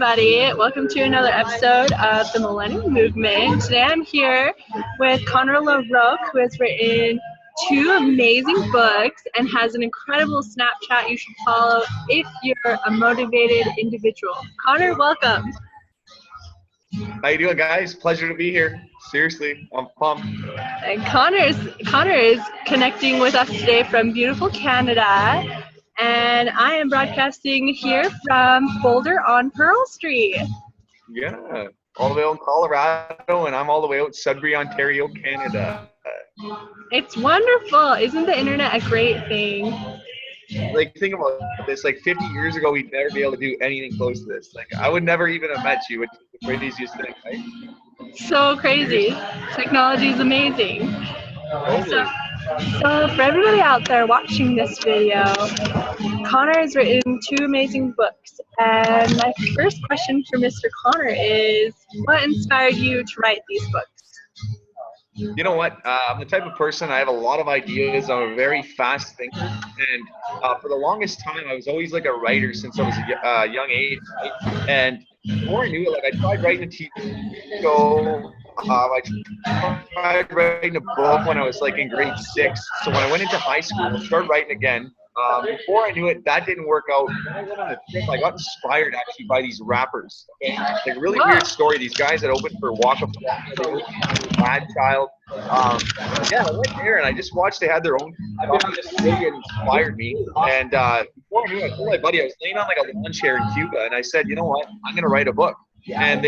everybody. Welcome to another episode of the Millennium Movement. Today I'm here with Connor LaRocque, who has written two amazing books and has an incredible Snapchat you should follow if you're a motivated individual. Connor, welcome. How you doing, guys? Pleasure to be here. Seriously, I'm pumped. And Connor is connecting with us today from beautiful Canada. And I am broadcasting here from Boulder on Pearl Street. Yeah, all the way out in Colorado, and I'm all the way out in Sudbury, Ontario, Canada. It's wonderful. Isn't the internet a great thing? Like, think about this. Like, 50 years ago, we'd never be able to do anything close to this. Like, I would never even have met you, which is the craziest thing, right? So crazy. Technology is amazing. Totally. So for everybody out there watching this video, Connor has written two amazing books. And my first question for Mr. Connor is, what inspired you to write these books? You know what? I'm the type of person, I have a lot of ideas. I'm a very fast thinker. And for the longest time, I was always like a writer since I was a young age. Right? And before I knew it, like, I tried writing a TV show. I tried writing a book when I was like in grade 6. So when I went into high school, I started writing again. Before I knew it, that didn't work out. When I went on a trip, I got inspired actually by these rappers. Okay? Like, really weird story. These guys that opened for Walk of Bad Child. Yeah, I went there and I just watched. They had their own. Just really inspired me. And before I knew it, I told my buddy, I was laying on like a lawn chair in Cuba, and I said, you know what? I'm gonna write a book. And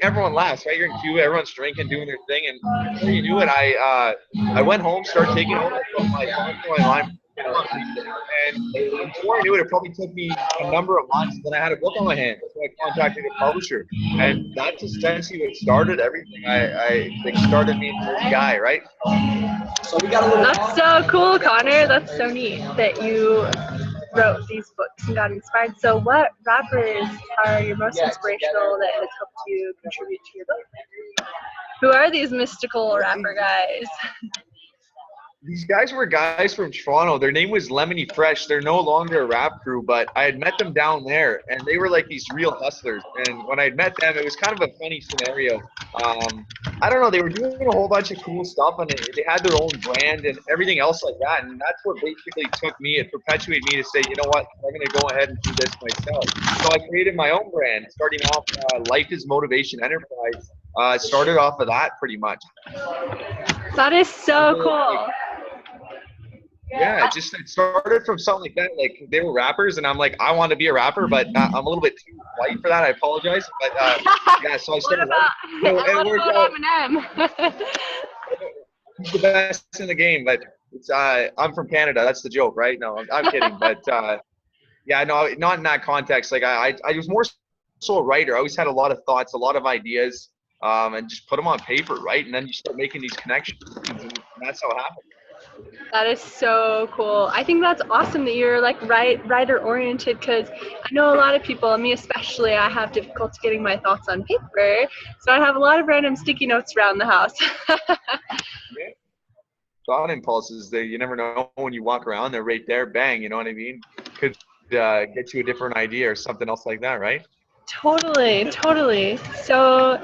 everyone laughs, right? You're in Cuba, everyone's drinking, doing their thing, and before you knew it, I went home, started taking over my line. And before I knew it, it probably took me a number of months. Then I had a book on my hands, so I contacted a publisher, and that's essentially what started everything. I started being this guy, right? So we got a little. That's so cool, Connor. That's so neat that you wrote these books and got inspired. So what rappers are your most inspirational that has helped you contribute to your book? Who are these mystical rapper guys? These guys were guys from Toronto. Their name was Lemony Fresh. They're no longer a rap crew, but I had met them down there, and they were like these real hustlers. And when I had met them, it was kind of a funny scenario. I don't know. They were doing a whole bunch of cool stuff, and they had their own brand and everything else like that. And that's what basically took me. It perpetuated me to say, you know what? I'm going to go ahead and do this myself. So I created my own brand, starting off Life is Motivation Enterprise. Started off of that pretty much. That is so cool. Yeah, it started from something like that. Like, they were rappers, and I'm like, I want to be a rapper, but I'm a little bit too white for that. I apologize, but yeah. So I started. Eminem? He's the best in the game, but it's I'm from Canada. That's the joke, right? No, I'm kidding, but yeah, no, not in that context. Like, I was more so a writer. I always had a lot of thoughts, a lot of ideas, and just put them on paper, right? And then you start making these connections, and that's how it happened. That is so cool. I think that's awesome that you're like writer oriented, because I know a lot of people, me especially, I have difficulty getting my thoughts on paper, so I have a lot of random sticky notes around the house. Yeah. Thought impulses, you never know when you walk around, they're right there, bang, you know what I mean? Could get you a different idea or something else like that, right? Totally. So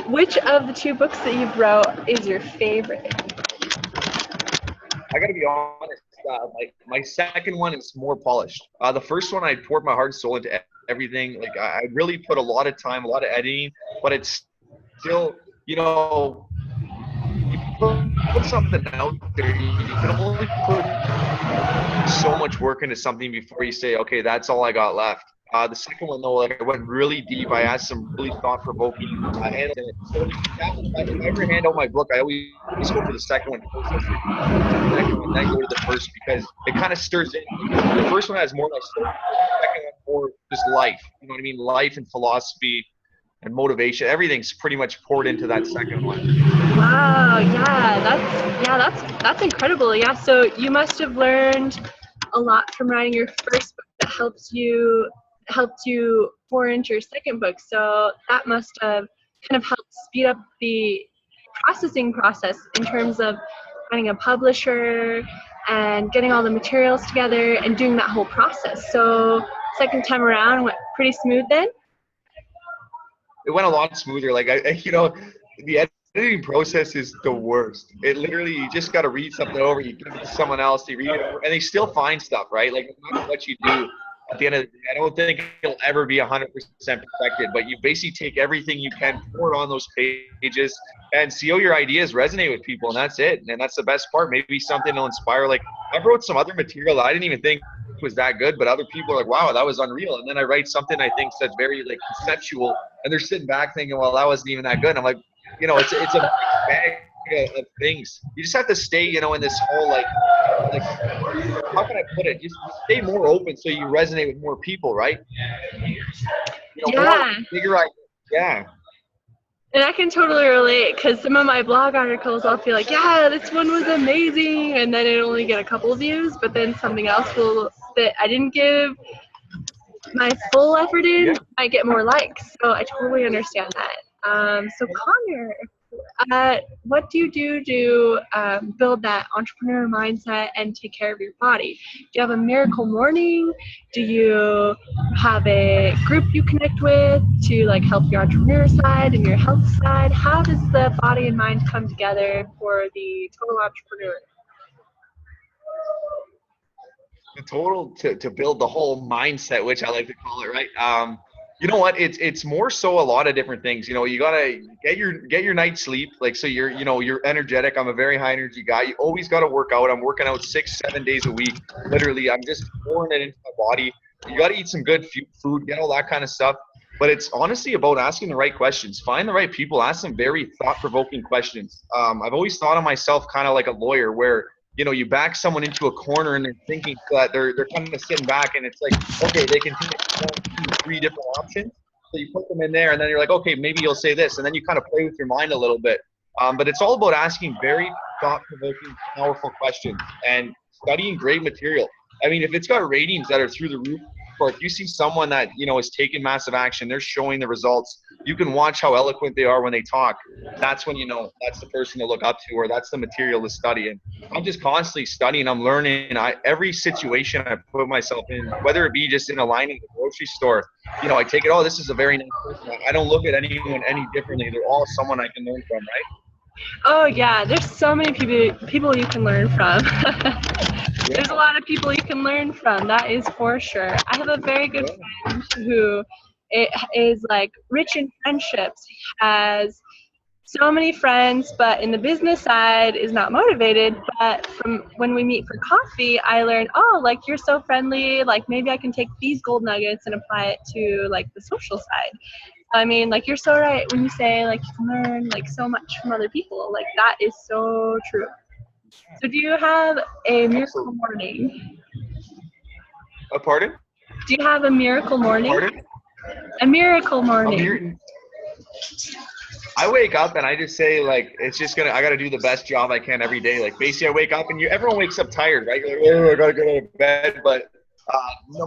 which of the two books that you've wrote is your favorite? I gotta be honest, my second one is more polished. The first one, I poured my heart and soul into everything. Like, I really put a lot of time, a lot of editing, but it's still, you know, you put something out there, you can only put so much work into something before you say, okay, that's all I got left. The second one, though, like, I went really deep. I asked some really thought-provoking handles in it. So if I ever hand out my book, I always go for the second one first, and then go to the first, because it kind of stirs in. The first one has more like story. The second one more just life. You know what I mean? Life and philosophy and motivation. Everything's pretty much poured into that second one. Wow, that's incredible. Yeah, so you must have learned a lot from writing your first book that helped you pour into your second book. So that must have kind of helped speed up the processing process in terms of finding a publisher and getting all the materials together and doing that whole process. So second time around went pretty smooth then? it went a lot smoother. Like the editing process is the worst. It literally, you just got to read something over, you give it to someone else, you read it over, and they still find stuff, right? Like no matter what you do, at the end of the day, I don't think it'll ever be 100% perfected, but you basically take everything you can, pour it on those pages, and see how your ideas resonate with people, and that's it. And that's the best part. Maybe something will inspire. Like I wrote some other material that I didn't even think was that good, but other people are like, wow, that was unreal. And then I write something I think that's very like conceptual, and they're sitting back thinking, well, that wasn't even that good. And I'm like, it's a mixed bag of things. You just have to stay, in this whole like how can I put it? Just stay more open so you resonate with more people, right? More Yeah. bigger ideas. Yeah. And I can totally relate, because some of my blog articles, I'll feel like, yeah, this one was amazing, and then it only get a couple of views, but then something else that I didn't give my full effort in might get more likes. So I totally understand that. So Connor, what do you do to build that entrepreneur mindset and take care of your body? Do you have a miracle morning? Do you have a group you connect with to like help your entrepreneur side and your health side? How does the body and mind come together for the total entrepreneur? The total to build the whole mindset, which I like to call it, right? You know what? It's more so a lot of different things. You gotta get your night's sleep. Like so you're energetic. I'm a very high energy guy. You always gotta work out. I'm working out 6-7 days a week. Literally, I'm just pouring it into my body. You gotta eat some good food, get all that kind of stuff. But it's honestly about asking the right questions. Find the right people. Ask some very thought-provoking questions. I've always thought of myself kind of like a lawyer, where you back someone into a corner and they're thinking that they're kind of sitting back, and it's like, okay, they can take 1, 2, 3 different options. So you put them in there, and then you're like, okay, maybe you'll say this, and then you kind of play with your mind a little bit. But it's all about asking very thought-provoking, powerful questions and studying great material. I mean, if it's got ratings that are through the roof, or if you see someone that is taking massive action, they're showing the results, you can watch how eloquent they are when they talk. That's when that's the person to look up to, or that's the material to study. And I'm just constantly studying. I'm learning. Every situation I put myself in, whether it be just in a line in the grocery store, I take it. Oh, this is a very nice person. I don't look at anyone any differently. They're all someone I can learn from, right? Oh yeah, there's so many people you can learn from. There's a lot of people you can learn from, that is for sure. I have a very good friend who is like rich in friendships, has so many friends, but in the business side is not motivated. But from when we meet for coffee, I learn, oh, like you're so friendly, like maybe I can take these gold nuggets and apply it to like the social side. I mean, like you're so right when you say like you can learn like so much from other people. Like that is so true. So do you have a miracle morning? Pardon? Do you have a miracle morning? Pardon? A miracle morning. I wake up and I just say, like, I got to do the best job I can every day. Like, basically, I wake up and everyone wakes up tired, right? You're like, oh, I got to get out of bed. But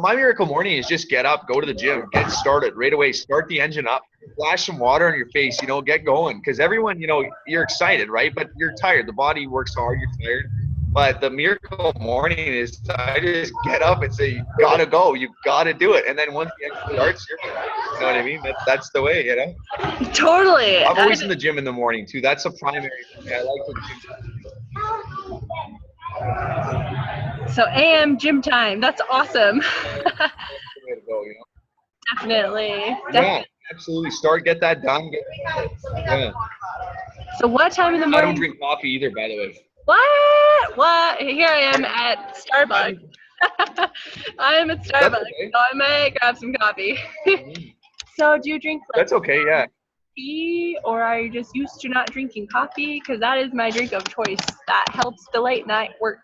my miracle morning is just get up, go to the gym, get started right away, start the engine up, flash some water on your face, get going. Because everyone, you're excited, right? But you're tired. The body works hard. You're tired. But the miracle morning is I just get up and say, you got to go. You got to do it. And then once the engine starts, you know what I mean? That's the way, Totally. I'm always in the gym in the morning, too. That's a primary thing. I like the gym. So AM gym time. That's awesome. That's the way to go, Definitely. Yeah, absolutely. Get that done. Yeah. So what time in the morning? I don't drink coffee either, by the way. What? Here I am at Starbucks. I'm at Starbucks, Okay. so I might grab some coffee. So do you drink That's okay, yeah. tea, or are you just used to not drinking coffee? Because that is my drink of choice. That helps the late night work.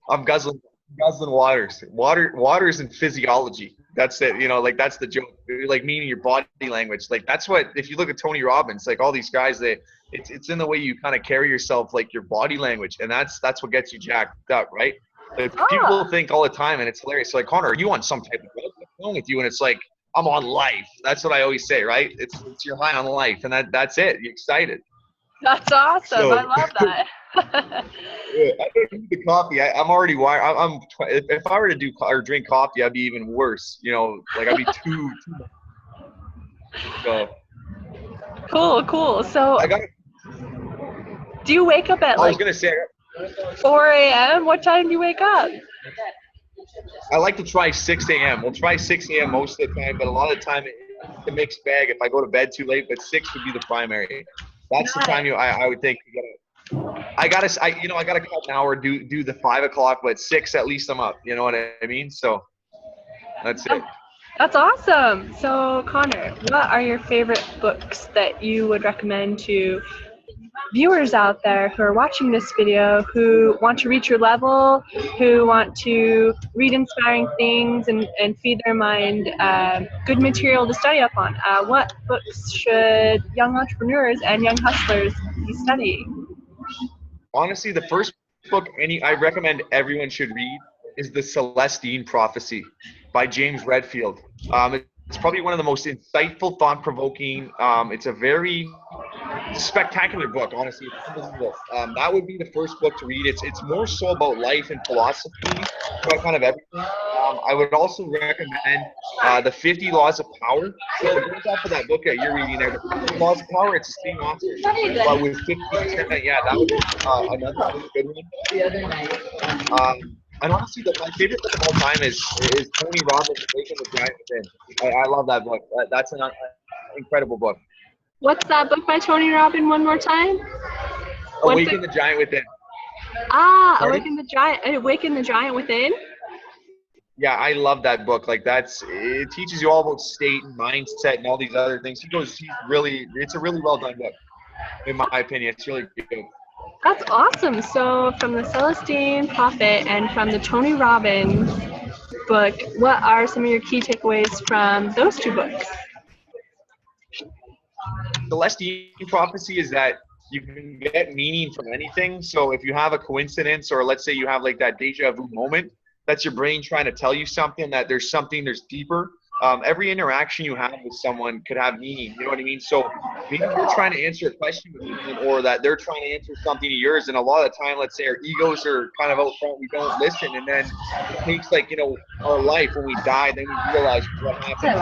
I'm guzzling waters. Waters and physiology. That's it. Like that's the joke. Like meaning your body language. Like that's what, if you look at Tony Robbins, like all these guys, it's in the way you kind of carry yourself, like your body language, and that's what gets you jacked up, right? Like, people think all the time, and it's hilarious. So like, Connor, are you on some type of drug? What's wrong with you? And it's like, I'm on life. That's what I always say, right? It's you're high on life, and that's it. You're excited. That's awesome. So, I love that. Yeah, I don't need the coffee. I'm already wired. If I were to do or drink coffee, I'd be even worse. Like I'd be too. So Cool. So I got. do you wake up at I was like gonna say 4 a.m.? What time do you wake up? I like to try 6 a.m. We'll try 6 a.m. most of the time, but a lot of the time it's a mixed bag. If I go to bed too late, but 6 would be the primary. That's the time Nice. I would think to get it. I gotta cut an hour, do the 5 o'clock, but 6 at least I'm up. You know what I mean? So that's it. That's awesome. So, Connor, what are your favorite books that you would recommend to viewers out there who are watching this video who want to reach your level, who want to read inspiring things and feed their mind good material to study up on? What books should young entrepreneurs and young hustlers be studying? Honestly, the first book I recommend everyone should read is The Celestine Prophecy by James Redfield. It's probably one of the most insightful, thought-provoking. It's a very spectacular book, honestly. It's unbelievable. That would be the first book to read. It's more so about life and philosophy, about kind of everything. I would also recommend the 50 Laws of Power. So it goes off of that book that you're reading there, the 50 Laws of Power. It's the same author, but with 50%. Yeah, that would be another really good one. And honestly, my favorite book of all time is Tony Robbins' Awaken the Giant Within. I love that book. That's an incredible book. What's that book by Tony Robbins one more time? What's it? Awaken the Giant Within. Pardon? Awaken the Giant Within. Yeah, I love that book. Like it teaches you all about state and mindset and all these other things. It's a really well done book, in my opinion. It's really good. That's awesome. So, from the Celestine Prophet and from the Tony Robbins book, what are some of your key takeaways from those two books? Celestine prophecy is that you can get meaning from anything. So if you have a coincidence, or let's say you have like that deja vu moment, that's your brain trying to tell you something, that there's deeper. Every interaction you have with someone could have meaning. You know what I mean? So maybe you're trying to answer a question with someone, or that they're trying to answer something to yours. And a lot of the time, let's say our egos are kind of out front, we don't listen. And then it takes our life when we die, then we realize what happened.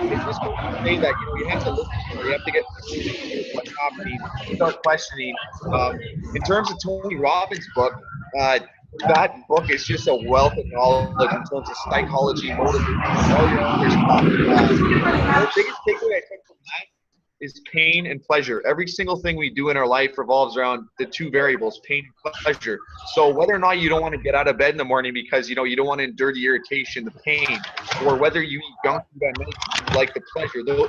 So it just goes to say that, you have to listen more. You have to get curious with what's happening, start questioning. In terms of Tony Robbins' book, that book is just a wealth of knowledge in terms of psychology, motivation, all your other stuff. The biggest takeaway I took from that is pain and pleasure. Every single thing we do in our life revolves around the two variables, pain and pleasure. So whether or not you don't want to get out of bed in the morning because you don't want to endure the irritation, the pain, or whether you eat junk food at night because you like the pleasure, every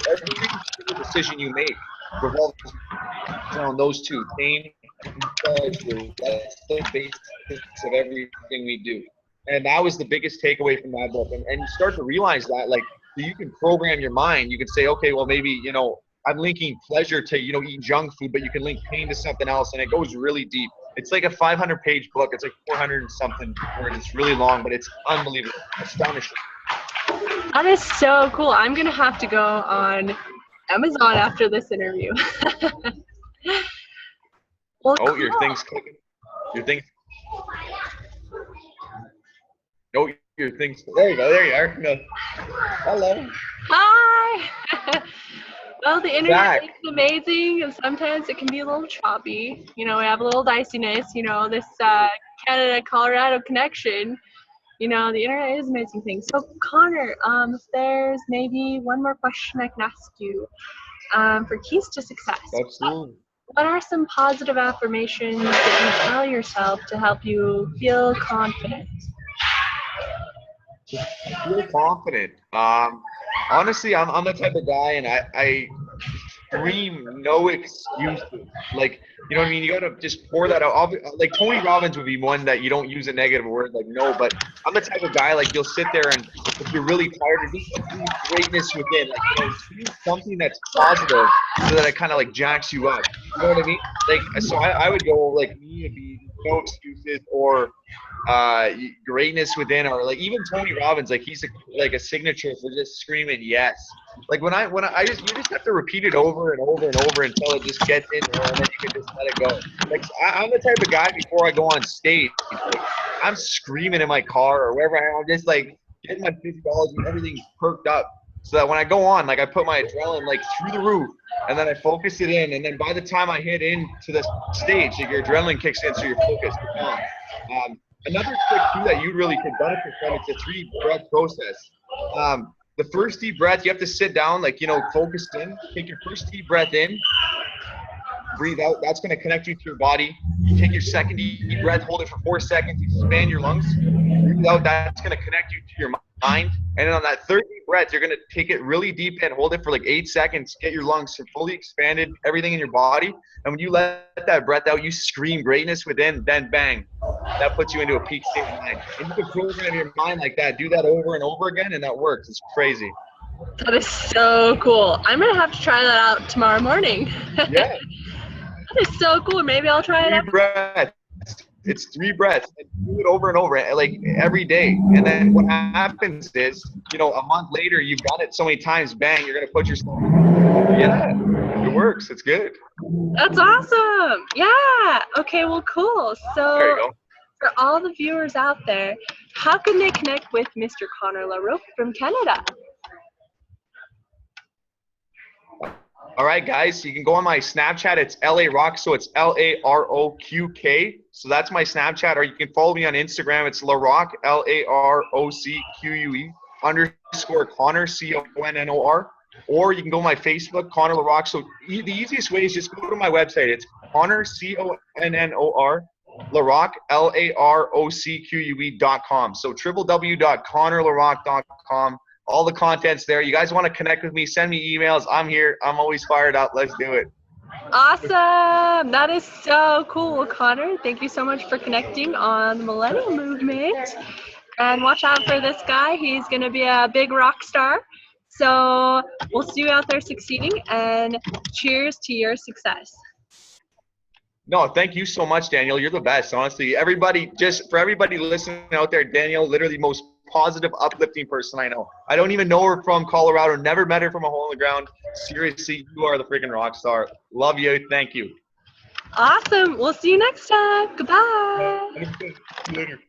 single decision you make revolves around those two, pain and pleasure. That's the basis of everything we do. And that was the biggest takeaway from that book. And you start to realize that, so you can program your mind. You can say, okay, well, maybe, I'm linking pleasure to, eating junk food, but you can link pain to something else. And it goes really deep. It's like a 500-page book. It's like 400 and something words. It's really long, but it's unbelievable, astonishing. That is so cool. I'm going to have to go on Amazon after this interview. Well, Oh, cool. your thing's clicking. Your thing. Oh, your thing's. There you go. There you are. No. Hello. Hi. Well, the internet Back. is amazing, and sometimes it can be a little choppy. We have a little diciness. This Canada-Colorado connection. The internet is an amazing thing. So, Connor, if there's maybe one more question I can ask you for keys to success. Absolutely. What are some positive affirmations that you tell yourself to help you feel confident? Feel confident. Honestly, I'm the type of guy, and I scream no excuses. Like, you know what I mean? You gotta just pour that out. Like Tony Robbins would be one that you don't use a negative word like no, but I'm the type of guy, like, you'll sit there and if you're really tired, just scream greatness within, like, scream something that's positive so that it kind of like jacks you up. You know what I mean? Like, so I would go like me would be no excuses, or greatness within, or like even Tony Robbins, like he's like a signature for just screaming yes. Like when I just, you just have to repeat it over and over and over until it just gets in there, and then you can just let it go. Like I'm the type of guy, before I go on stage, like I'm screaming in my car or wherever I am, just like getting my physiology, everything perked up. so that when I go on, like I put my adrenaline like through the roof, and then I focus it in, and then by the time I hit into the stage, like your adrenaline kicks in, so you're focused. Another trick too that you really could benefit from, it's a 3-breath process. The first deep breath, you have to sit down, like, focus in, take your first deep breath in, breathe out. That's going to connect you to your body. You take your second deep breath, hold it for 4 seconds, expand your lungs, breathe out. That's going to connect you to your mind. And then on that third deep breath, you're going to take it really deep in, hold it for like 8 seconds, get your lungs fully expanded, everything in your body. And when you let that breath out, you scream greatness within, then bang. That puts you into a peak state of mind. And you can program your mind like that. Do that over and over again, and that works. It's crazy. That is so cool. I'm going to have to try that out tomorrow morning. Yeah. That is so cool. Maybe I'll try it out. 3 breaths. It's 3 breaths. And do it over and over, like every day. And then what happens is, a month later, you've done it so many times, bang, you're going to put yourself. Yeah, it works. It's good. That's awesome. Yeah. Okay, well, cool. There you So go. for all the viewers out there, how can they connect with Mr. Connor LaRocque from Canada? All right, guys. So you can go on my Snapchat. It's LaRocque. So it's LaRoque. So that's my Snapchat. Or you can follow me on Instagram. It's LaRocque, LaRocque _ Connor, CONNOR. Or you can go to my Facebook, Connor LaRocque. So the easiest way is just go to my website. It's Connor, CONNOR, LaRocque, LaRocque.com. So www.connorlarocque.com. All the content's there. You guys want to connect with me, send me emails. I'm here. I'm always fired up. Let's do it. Awesome. That is so cool, Connor. Thank you so much for connecting on the Millennial Movement. And watch out for this guy. He's going to be a big rock star. So we'll see you out there succeeding, and cheers to your success. No, thank you so much, Daniel. You're the best, honestly. For everybody listening out there, Daniel, literally the most positive, uplifting person I know. I don't even know her from Colorado, never met her from a hole in the ground. Seriously, you are the freaking rock star. Love you. Thank you. Awesome. We'll see you next time. Goodbye. See you later.